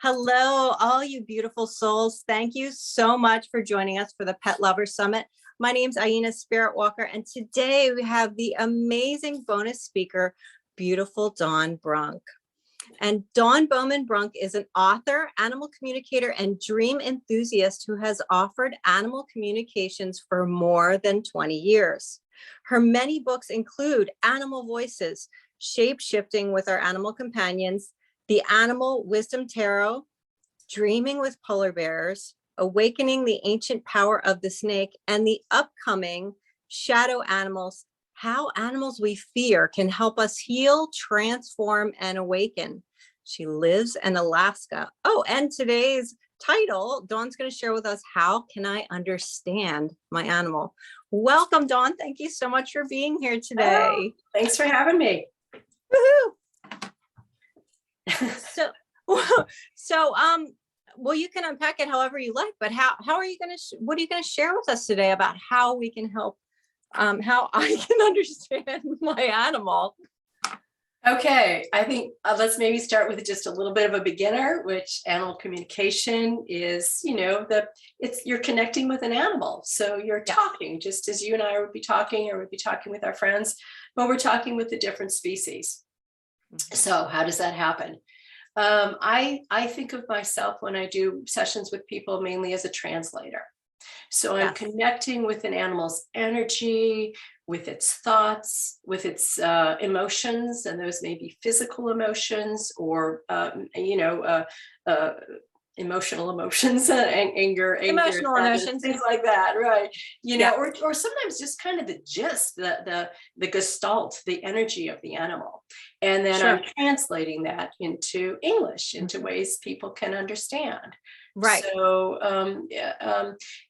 Hello, all you beautiful souls. Thank you so much for joining us for the Pet Lover Summit. My name's Iena SpiritWalker, and today we have the amazing bonus speaker, beautiful Dawn Brunke. And Dawn Baumann Brunke is an author, animal communicator, and dream enthusiast who has offered animal communications for more than 20 years. Her many books include Animal Voices, Shapeshifting with Our Animal Companions, The Animal Wisdom Tarot, Dreaming with Polar Bears, Awakening the Ancient Power of the Snake, and the upcoming Shadow Animals, How Animals We Fear Can Help Us Heal, Transform, and Awaken. She lives in Alaska. Oh, and today's title, Dawn's going to share with us, How Can I Understand My Animal? Welcome, Dawn. Thank you so much for being here today. Oh, thanks for having me. Woohoo! Well, you can unpack it however you like, but how are you going to, what are you going to share with us today about how we can help, how I can understand my animal? Okay, I think let's maybe start with just a little bit of a beginner, which animal communication is, you're connecting with an animal. So you're talking just as you and I would be talking, or would be talking with our friends, but we're talking with the different species. So how does that happen? I think of myself when I do sessions with people mainly as a translator. So I'm connecting with an animal's energy, with its thoughts, with its emotions, and those may be physical emotions or, emotional emotions, anger, emotional emotions, things like that, right? Or sometimes just kind of the gist, the gestalt, the energy of the animal, and then I'm translating that into English, into ways people can understand. Right. So,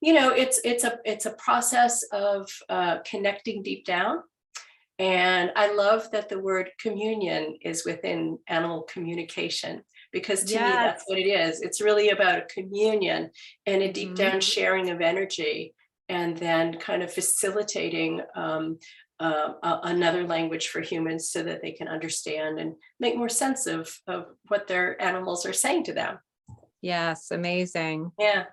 it's a process of connecting deep down. And I love that the word communion is within animal communication, because to me, that's what it is. It's really about a communion and a deep down sharing of energy, and then kind of facilitating another language for humans so that they can understand and make more sense of what their animals are saying to them. Yes, amazing. Yeah.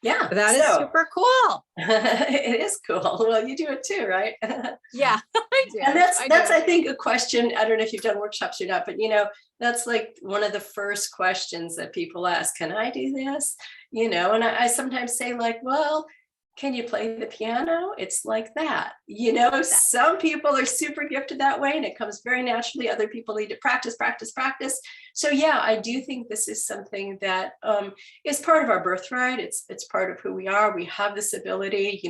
That is super cool. It is cool. Well, you do it too, right? Yeah, I do. And that's I think a question. I don't know if you've done workshops or not, but that's like one of the first questions that people ask. Can I do this? And I sometimes say, like, well, can you play the piano? It's like that. Some people are super gifted that way and it comes very naturally. Other people need to practice. So yeah, I do think this is something that is part of our birthright. It's part of who we are. We have this ability,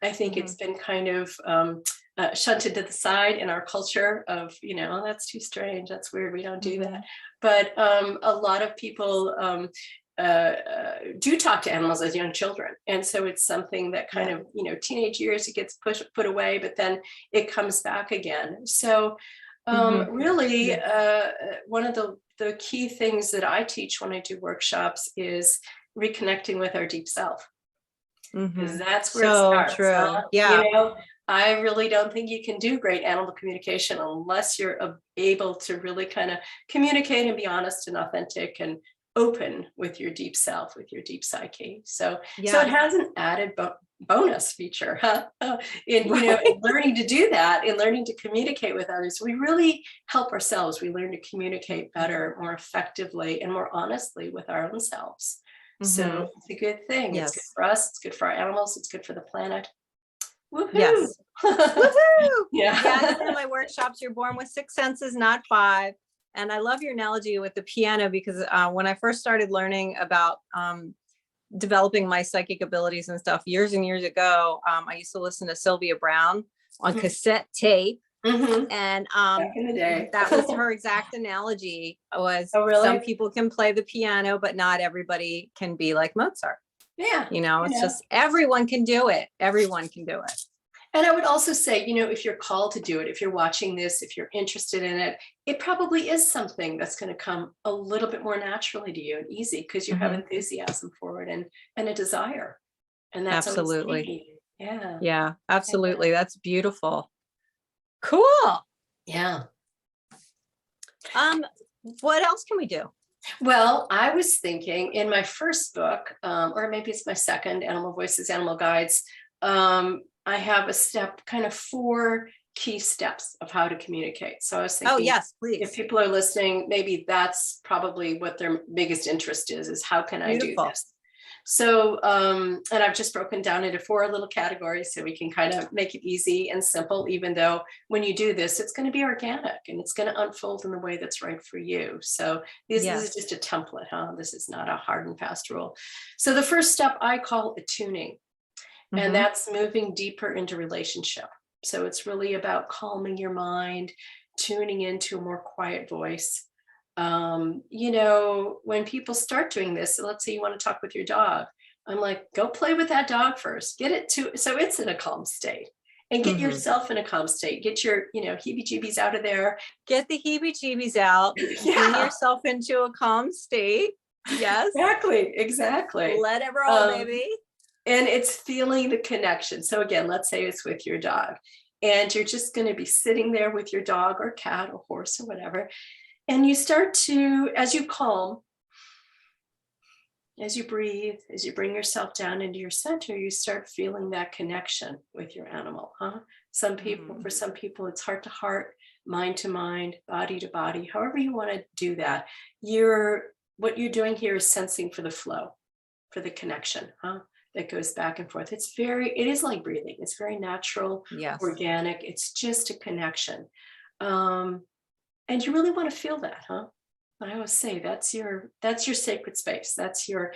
I think it's been kind of shunted to the side in our culture of, oh, that's too strange. That's weird. We don't do that. But a lot of people do talk to animals as young children, and so it's something that kind of teenage years it gets put away, but then it comes back again. So really one of the key things that I teach when I do workshops is reconnecting with our deep self, because that's where it starts. True. I really don't think you can do great animal communication unless you're able to really kind of communicate and be honest and authentic and open with your deep self, with your deep psyche. So it has an added bonus feature in learning to do that, in learning to communicate with others. We really help ourselves. We learn to communicate better, more effectively, and more honestly with our own selves. So it's a good thing. It's good for us. It's good for our animals. It's good for the planet. Woohoo! Yes. Woohoo! Yeah. In one of my workshops, you're born with 6 senses, not 5. And I love your analogy with the piano, because when I first started learning about developing my psychic abilities and stuff years and years ago, I used to listen to Sylvia Browne on cassette tape. And back in the day, that was her exact analogy, was some people can play the piano, but not everybody can be like Mozart. Yeah. It's just everyone can do it. Everyone can do it. And I would also say, if you're called to do it, if you're watching this, if you're interested in it, it probably is something that's going to come a little bit more naturally to you and easy, because you have enthusiasm for it and a desire. And that's absolutely. Yeah, absolutely. That's beautiful. Cool. Yeah. What else can we do? Well, I was thinking in my first book, or maybe it's my second, Animal Voices, Animal Guides, I have a step, kind of 4 key steps of how to communicate. So I was Oh, thinking, yes, if please. people are listening, maybe that's probably what their biggest interest is how can I do Beautiful. this? So, and I've just broken down into 4 little categories so we can kind of make it easy and simple, even though when you do this, it's going to be organic and it's going to unfold in the way that's right for you. So this is Yes. just a template, huh? This is not a hard and fast rule. So the first step I call attuning, and Mhm. that's moving deeper into relationship. So it's really about calming your mind, tuning into a more quiet voice. You know, when people start doing this, so let's say you want to talk with your dog, I'm like, go play with that dog first, get it to, so it's in a calm state, and get Mhm. yourself in a calm state, get your, heebie-jeebies out of there. Get the heebie-jeebies out. Bring Yeah, yourself into a calm state. Yes. exactly. Let it roll, baby. And it's feeling the connection. So again, let's say it's with your dog, and you're just going to be sitting there with your dog or cat or horse or whatever. And you start to, as you calm, as you breathe, as you bring yourself down into your center, you start feeling that connection with your animal. Some people, for some people, it's heart to heart, mind to mind, body to body, however you want to do that. What you're doing here is sensing for the flow, for the connection, that goes back and forth. It is like breathing. It's very natural, Yes. organic. It's just a connection. And you really want to feel that, I always say that's your sacred space. That's where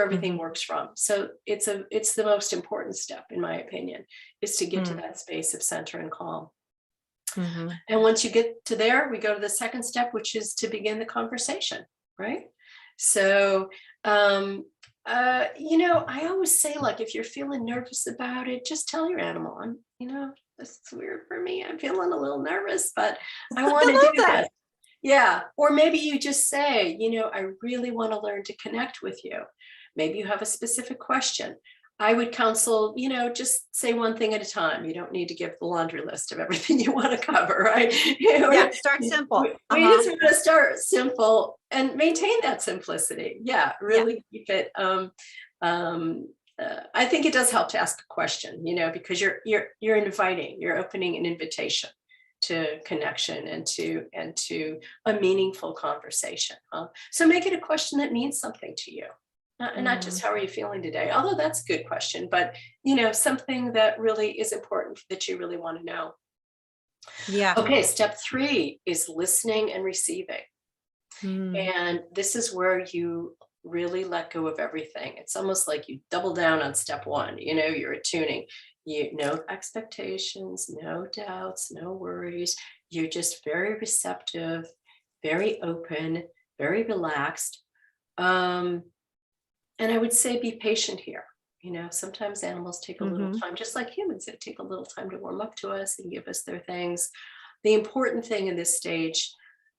everything works from. So it's the most important step, in my opinion, is to get to that space of center and calm. Mhm. And once you get to there, we go to the second step, which is to begin the conversation, right? So, I always say, like, if you're feeling nervous about it, just tell your animal, this is weird for me. I'm feeling a little nervous, but I want to do that. this. Yeah. Or maybe you just say, I really want to learn to connect with you. Maybe you have a specific question. I would counsel, just say one thing at a time. You don't need to give the laundry list of everything you want to cover, right? Yeah, start simple. We just want to start simple and maintain that simplicity. Yeah, really keep it. I think it does help to ask a question, because you're inviting, you're opening an invitation to connection and to a meaningful conversation. So make it a question that means something to you. Not just how are you feeling today, although that's a good question, but something that really is important that you really want to know. Yeah. Okay, step 3 is listening and receiving. And this is where you really let go of everything. It's almost like you double down on step 1. You're attuning. No expectations, no doubts, no worries. You're just very receptive, very open, very relaxed. And I would say be patient here. Sometimes animals take a little time, just like humans, they take a little time to warm up to us and give us their things. The important thing in this stage,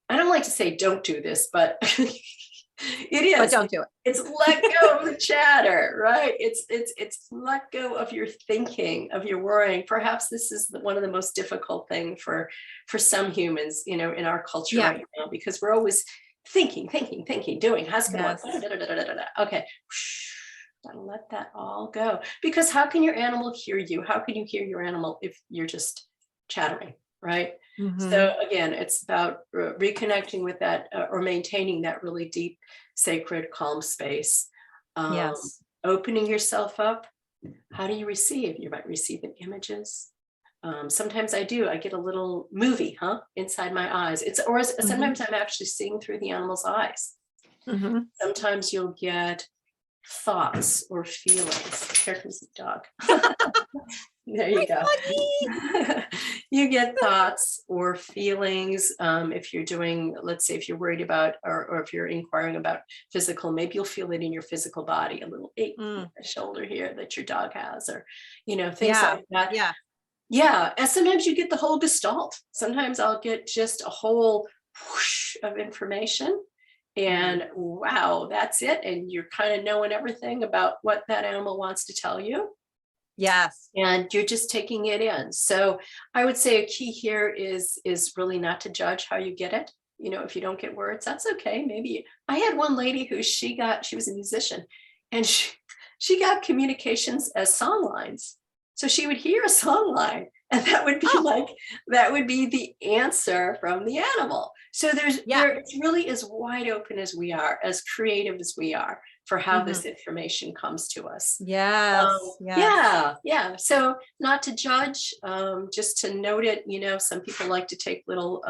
I don't like to say don't do this, but it is. But don't do it. It's let go of the chatter, right? It's let go of your thinking, of your worrying. Perhaps this is one of the most difficult thing for some humans, in our culture right now, because we're always thinking, doing, how's it going to work? Okay. Gotta let that all go. Because how can your animal hear you? How can you hear your animal if you're just chattering, right? So again, it's about reconnecting with that or maintaining that really deep, sacred, calm space. Yes. Opening yourself up. How do you receive? You might receive in images. Sometimes I get a little movie, inside my eyes. Sometimes I'm actually seeing through the animal's eyes. Sometimes you'll get thoughts or feelings. Here comes the dog. There you go. You get thoughts or feelings. If you're doing, let's say, if you're worried about, or if you're inquiring about physical, maybe you'll feel it in your physical body, a little ache in the shoulder here that your dog has, or, things like that. Yeah. Yeah. And sometimes you get the whole gestalt. Sometimes I'll get just a whole whoosh of information. And wow, that's it. And you're kind of knowing everything about what that animal wants to tell you. Yes. And you're just taking it in. So I would say a key here is really not to judge how you get it. if you don't get words, that's okay. Maybe I had one lady who she was a musician, and she got communications as song lines. So she would hear a song line, and that would be that would be the answer from the animal. So there it really is wide open as we are, as creative as we are, for how this information comes to us. Yes. Yeah. So not to judge, just to note it. Some people like to take little,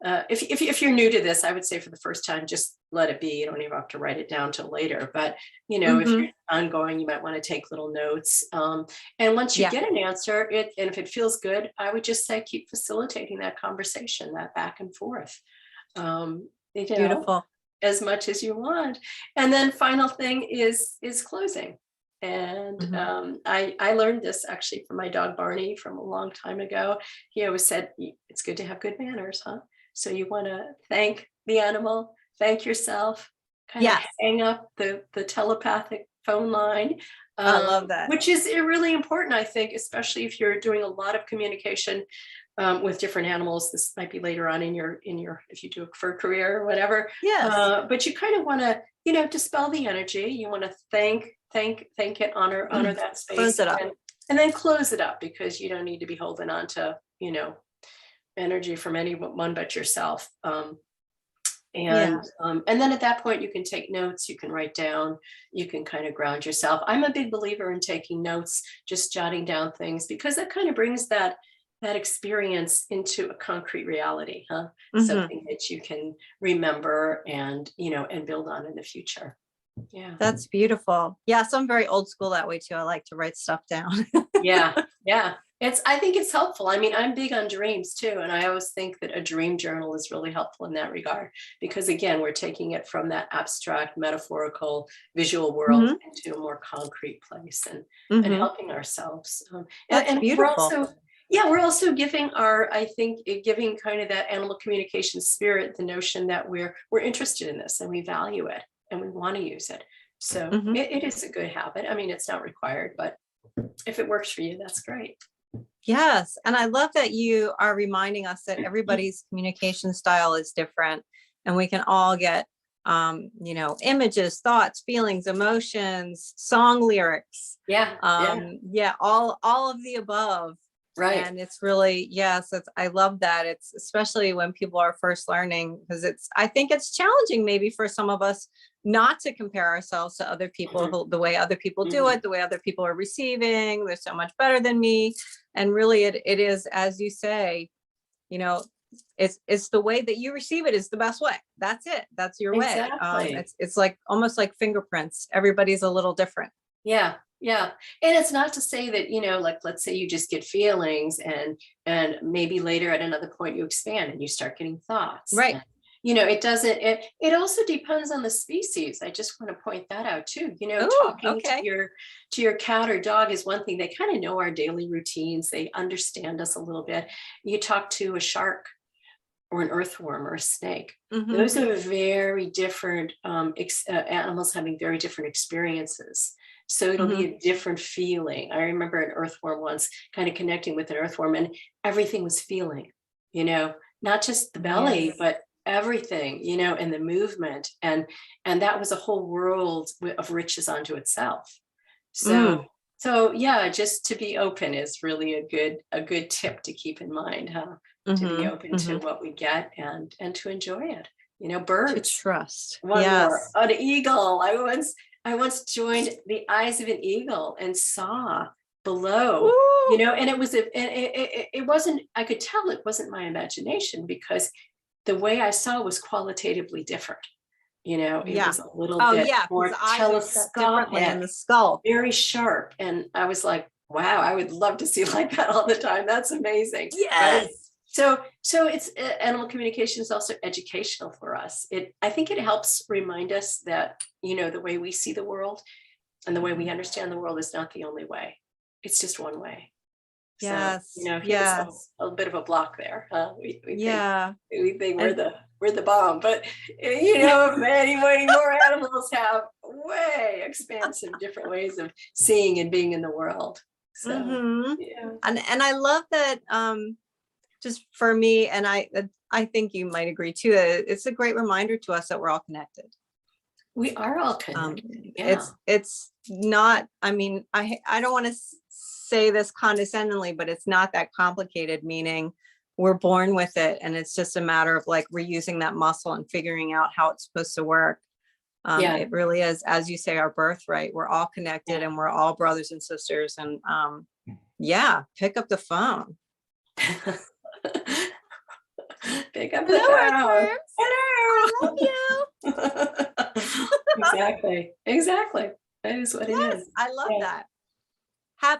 if you're new to this, I would say for the first time, just let it be. You don't even have to write it down till later. But if you're ongoing, you might want to take little notes. And once you get an answer, and if it feels good, I would just say keep facilitating that conversation, that back and forth. Beautiful. As much as you want. And then final thing is closing. And I learned this actually from my dog Barney from a long time ago. He always said, it's good to have good manners, huh? So you want to thank the animal, thank yourself, kind of hang up the telepathic phone line. I love that. Which is really important, I think, especially if you're doing a lot of communication with different animals. This might be later on in your if you do it for a career or whatever. Yes. But you kind of want to dispel the energy. You want to thank it, honor that space, close it up. And then close it up, because you don't need to be holding on to energy from anyone but yourself. And then at that point, you can take notes, you can write down, you can kind of ground yourself. I'm a big believer in taking notes, just jotting down things, because that kind of brings that experience into a concrete reality, huh? Something that you can remember and build on in the future. Yeah. That's beautiful. Yes, I'm very old school that way too. I like to write stuff down. Yeah. I think it's helpful. I mean, I'm big on dreams too. And I always think that a dream journal is really helpful in that regard, because again, we're taking it from that abstract, metaphorical, visual world into a more concrete place and helping ourselves. That's beautiful. We're also giving giving kind of that animal communication spirit, the notion that we're interested in this and we value it and we want to use it. So it is a good habit. I mean, it's not required, but if it works for you, that's great. Yes. And I love that you are reminding us that everybody's communication style is different, and we can all get, images, thoughts, feelings, emotions, song lyrics. All of the above. Right. And it's really, I love that. It's especially when people are first learning, because I think it's challenging maybe for some of us not to compare ourselves to other people, the way other people do it, the way other people are receiving. They're so much better than me. And really it is, as you say, it's the way that you receive it is the best way. That's it. That's your way. It's like almost like fingerprints. Everybody's a little different. Yeah. And it's not to say that, like, let's say you just get feelings and maybe later at another point you expand and you start getting thoughts. Right. And, it doesn't, it also depends on the species. I just want to point that out too. Talking to your cat or dog is one thing. They kind of know our daily routines. They understand us a little bit. You talk to a shark or an earthworm or a snake. Those are very different animals having very different experiences. So it'll be a different feeling. I remember an earthworm once kind of connecting with an earthworm, and everything was feeling, not just the belly, but everything, and the movement. And that was a whole world of riches unto itself. So just to be open is really a good tip to keep in mind, huh? To be open to what we get and to enjoy it. Birds. To trust. One more. An eagle. I once joined the eyes of an eagle and saw below, and it was, it wasn't, I could tell it wasn't my imagination, because the way I saw was qualitatively different. It was a little bit more telescopic in the skull, very sharp. And I was like, wow, I would love to see like that all the time. That's amazing. Yes. Right? So it's animal communication is also educational for us. I think it helps remind us that, the way we see the world and the way we understand the world is not the only way. It's just one way. Yes. So, a bit of a block there. We think we're the bomb, but many more animals have way expansive different ways of seeing and being in the world. So and I love that. Just for me, and I think you might agree too. It's a great reminder to us that we're all connected. We are all connected. Yeah. It's not, I mean, I don't want to say this condescendingly, but it's not that complicated, meaning we're born with it. And it's just a matter of like reusing that muscle and figuring out how it's supposed to work. Yeah. It really is, as you say, our birthright. We're all connected and we're all brothers and sisters. And yeah, pick up the phone. Pick up the phone. Hello. I love you. Exactly. That is what it is. I love that.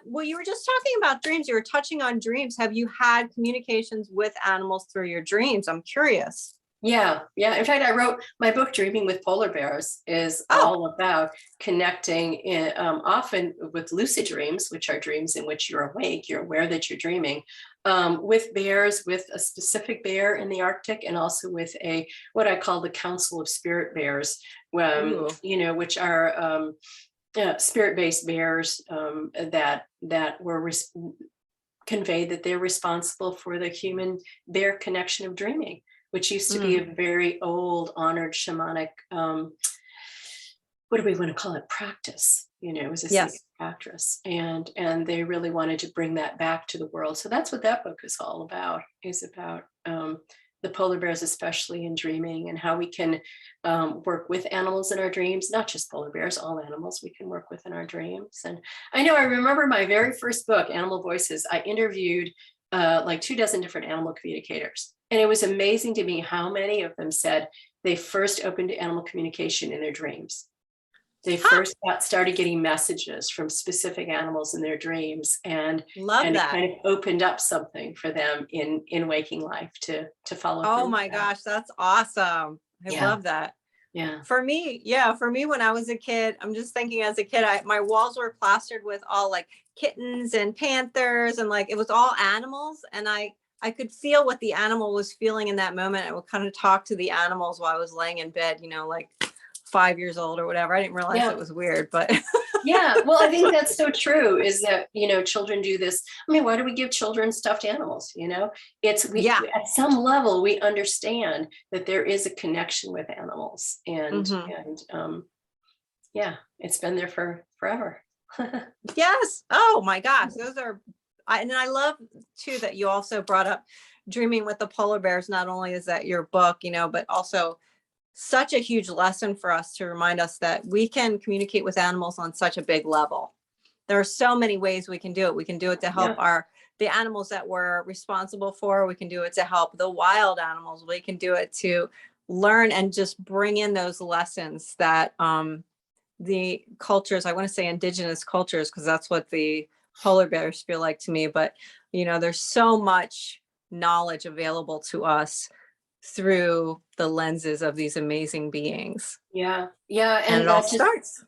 Well, you were just talking about dreams. You were touching on dreams. Have you had communications with animals through your dreams? I'm curious. Yeah. In fact, I wrote my book, Dreaming with Polar Bears, is all about connecting often with lucid dreams, which are dreams in which you're awake, you're aware that you're dreaming, with bears, with a specific bear in the Arctic, and also with what I call the Council of Spirit Bears, which are spirit-based bears that were conveyed that they're responsible for the human bear connection of dreaming, which used to be a very old, honored shamanic, what do we want to call it? Practice. It was a sacred practice, and they really wanted to bring that back to the world. So that's what that book is all about. Is about the polar bears, especially in dreaming, and how we can work with animals in our dreams. Not just polar bears, all animals we can work with in our dreams. And I remember my very first book, Animal Voices. I interviewed like 24 different animal communicators. And it was amazing to me how many of them said they first opened to animal communication in their dreams. They first started getting messages from specific animals in their dreams, and it kind of opened up something for them in waking life to follow. Oh my gosh, that's awesome. I love that. Yeah. For me, when I was a kid, I'm just thinking as a kid, my walls were plastered with all like kittens and panthers, and like it was all animals, and I could feel what the animal was feeling in that moment. I would kind of talk to the animals while I was laying in bed, like 5 years old or whatever. I didn't realize it was weird, but yeah. Well, I think that's so true, is that, children do this. I mean, why do we give children stuffed animals? At some level, we understand that there is a connection with animals, and it's been there for forever. Yes. Oh my gosh. And I love too that you also brought up Dreaming with the Polar Bears. Not only is that your book, but also such a huge lesson for us to remind us that we can communicate with animals on such a big level. There are so many ways we can do it. We can do it to help the animals that we're responsible for. We can do it to help the wild animals. We can do it to learn and just bring in those lessons that the cultures, I want to say indigenous cultures, because that's what the polar bears feel like to me. But, there's so much knowledge available to us through the lenses of these amazing beings. Yeah. And it all starts.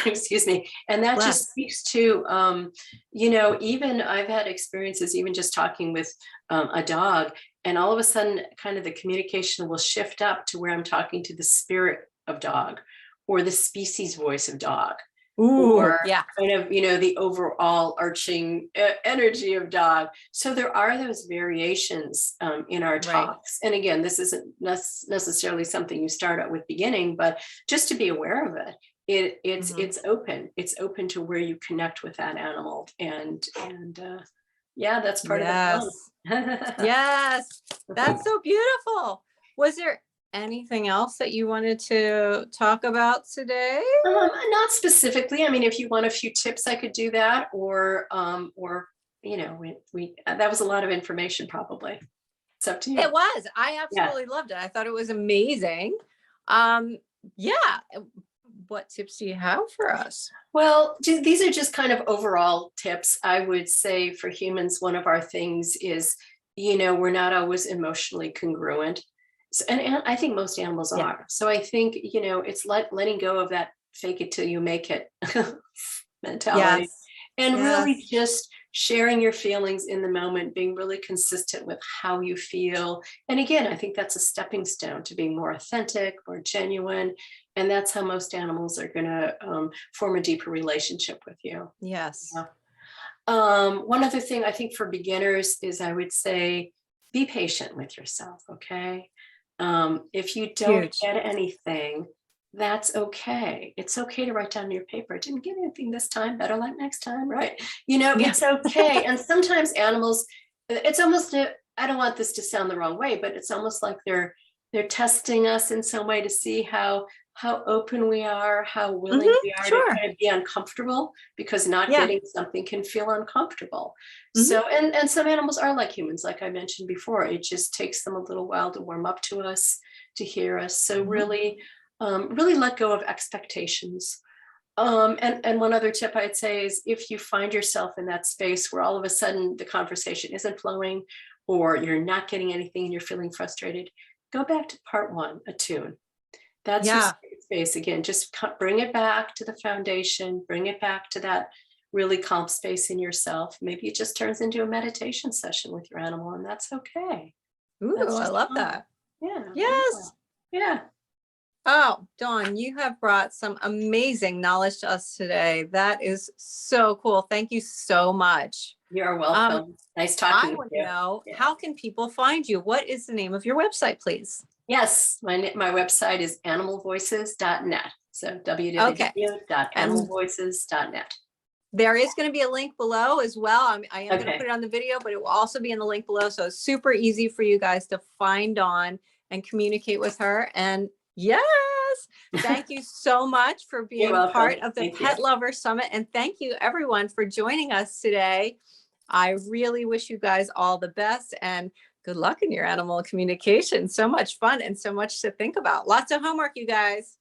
Excuse me. And that just speaks to, even I've had experiences, even just talking with a dog, and all of a sudden kind of the communication will shift up to where I'm talking to the spirit of dog, or the species voice of dog. Or kind of, the overall arching energy of dog. So there are those variations in our talks. And again, this isn't necessarily something you start out with beginning, but just to be aware of it. It's open. It's open to where you connect with that animal. And that's part of the fun. Yes. That's so beautiful. Was there anything else that you wanted to talk about today? Not specifically. I mean, if you want a few tips, I could do that, or we that was a lot of information. Probably it's up to you. It was. I absolutely loved it. I thought it was amazing. What tips do you have for us? Well, these are just kind of overall tips. I would say for humans, one of our things is, we're not always emotionally congruent. And I think most animals are. So I think, it's letting go of that fake it till you make it mentality. And really just sharing your feelings in the moment, being really consistent with how you feel. And again, I think that's a stepping stone to being more authentic, more genuine. And that's how most animals are going to form a deeper relationship with you. Yes. One other thing I think for beginners is, I would say, be patient with yourself, okay? If you don't Huge. get anything, that's okay. It's okay to write down in your paper, I didn't get anything this time, better luck next time, right? Yeah. It's okay. And sometimes animals, it's almost, I don't want this to sound the wrong way, but it's almost like they're testing us in some way to see how open we are, how willing we are to Sure. kind of be uncomfortable, because not Yeah. getting something can feel uncomfortable. Mhm. So, and some animals are like humans, like I mentioned before. It just takes them a little while to warm up to us, to hear us. So Mhm. really, really let go of expectations. And one other tip I'd say is, if you find yourself in that space where all of a sudden the conversation isn't flowing, or you're not getting anything and you're feeling frustrated, go back to part one, attune. That's your Yeah. safe space again. Just bring it back to the foundation, bring it back to that really calm space in yourself. Maybe it just turns into a meditation session with your animal, and that's okay. Ooh, That's I just love fine. that. Yeah, yeah, Yes. yeah. Oh, Dawn, you have brought some amazing knowledge to us today. That is so cool. Thank you so much. You're Um, welcome. Nice I talking with want to you. know, Yeah. how can people find you? What is the name of your website, please? Yes, my website is animalvoices.net. So Okay. And www.animalvoices.net. there is going to be a link below as well. I am going to put Okay. it on the video, but it will also be in the link below. So it's super easy for you guys to find Dawn and communicate with her. And yes, thank you so much for You're being part welcome. of the Thank you. Pet Lover Summit. And thank you everyone for joining us today. I really wish you guys all the best and good luck in your animal communication. So much fun and so much to think about. Lots of homework, you guys.